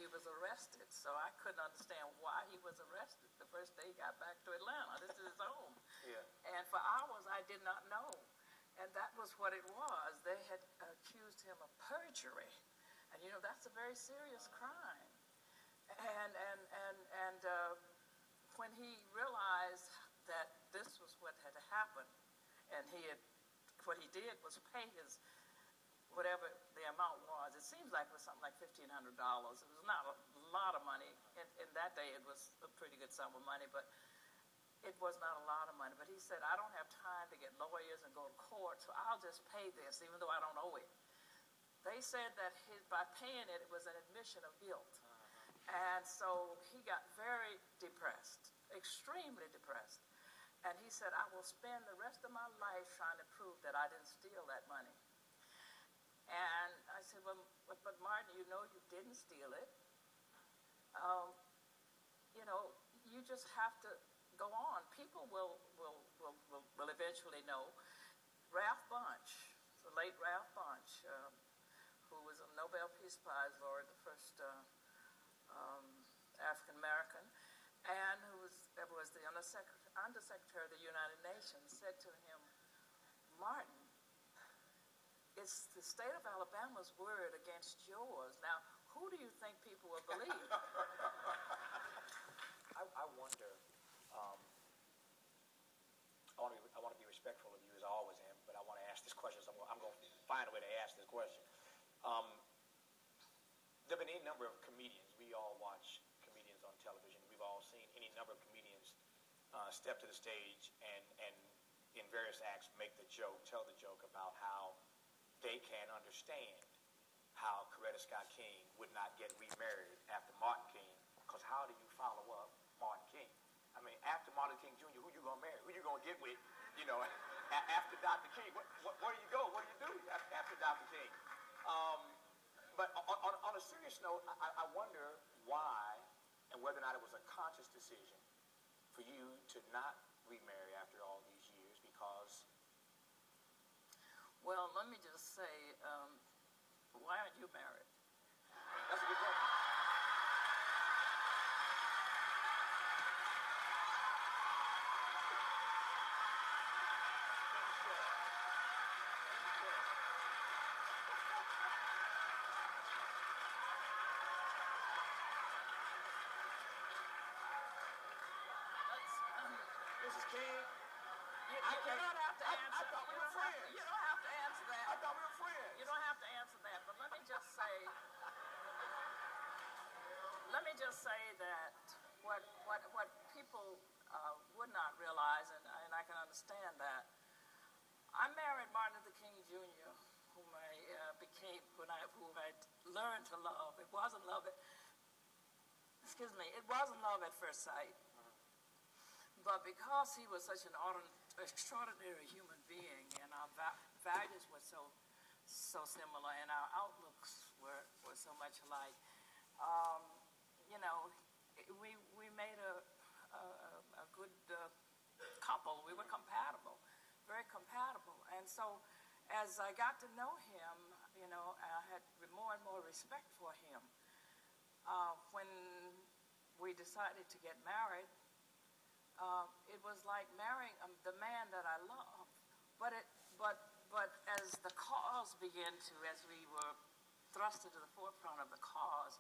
he was arrested, so I couldn't understand why he was arrested the first day he got back to Atlanta. This is his home. Yeah. And for hours, I did not know. And that was what it was. They had accused him of perjury. And, you know, that's a very serious crime. And when he realized that this was what had happened, and what he did was pay his, whatever the amount was. It seems like it was something like $1,500. It was not a lot of money. In that day, it was a pretty good sum of money, but it was not a lot of money. But he said, I don't have time to get lawyers and go to court, so I'll just pay this, even though I don't owe it. They said that by paying it, it was an admission of guilt. And so he got very depressed, extremely depressed. And he said, I will spend the rest of my life trying to prove that I didn't steal that money. And I said, well, but Martin, you know you didn't steal it. You know, you just have to go on. People will eventually know. Ralph Bunche, the late Ralph Bunche, who was a Nobel Peace Prize laureate, the first African-American, and who was the Undersecretary of the United Nations, said to him, Martin, it's the state of Alabama's word against yours. Now, who do you think people will believe? I wonder, I want to be respectful of you as I always am, but I want to ask this question, so I'm going to find a way to ask this question. There have been any number of comedians. We all watch comedians on television. We've all seen any number of comedians step to the stage and in various acts tell the joke about how they can understand how Coretta Scott King would not get remarried after Martin King, because how do you follow up Martin King? I mean, after Martin King Jr., who you going to marry? Who you going to get with, you know, after Dr. King? Where do you go? What do you do after Dr. King? But on a serious note, I wonder why and whether or not it was a conscious decision for you to not remarry after all these years, because... Well, let me just say, why aren't you married? That's a good question. Mrs. King, You don't have to answer. I thought we were friends. You don't have to answer that. I thought we were friends. You don't have to answer that. But let me just say that what people would not realize, and I can understand that. I married Martin Luther King Jr., whom whom I learned to love. It wasn't love at first sight. But because he was such an extraordinary human being, and our values were so similar, and our outlooks were so much alike, you know, we made a good couple. We were compatible, very compatible. And so as I got to know him, you know, I had more and more respect for him. When we decided to get married, it was like marrying the man that I love. But as the cause began to, as we were thrust into the forefront of the cause,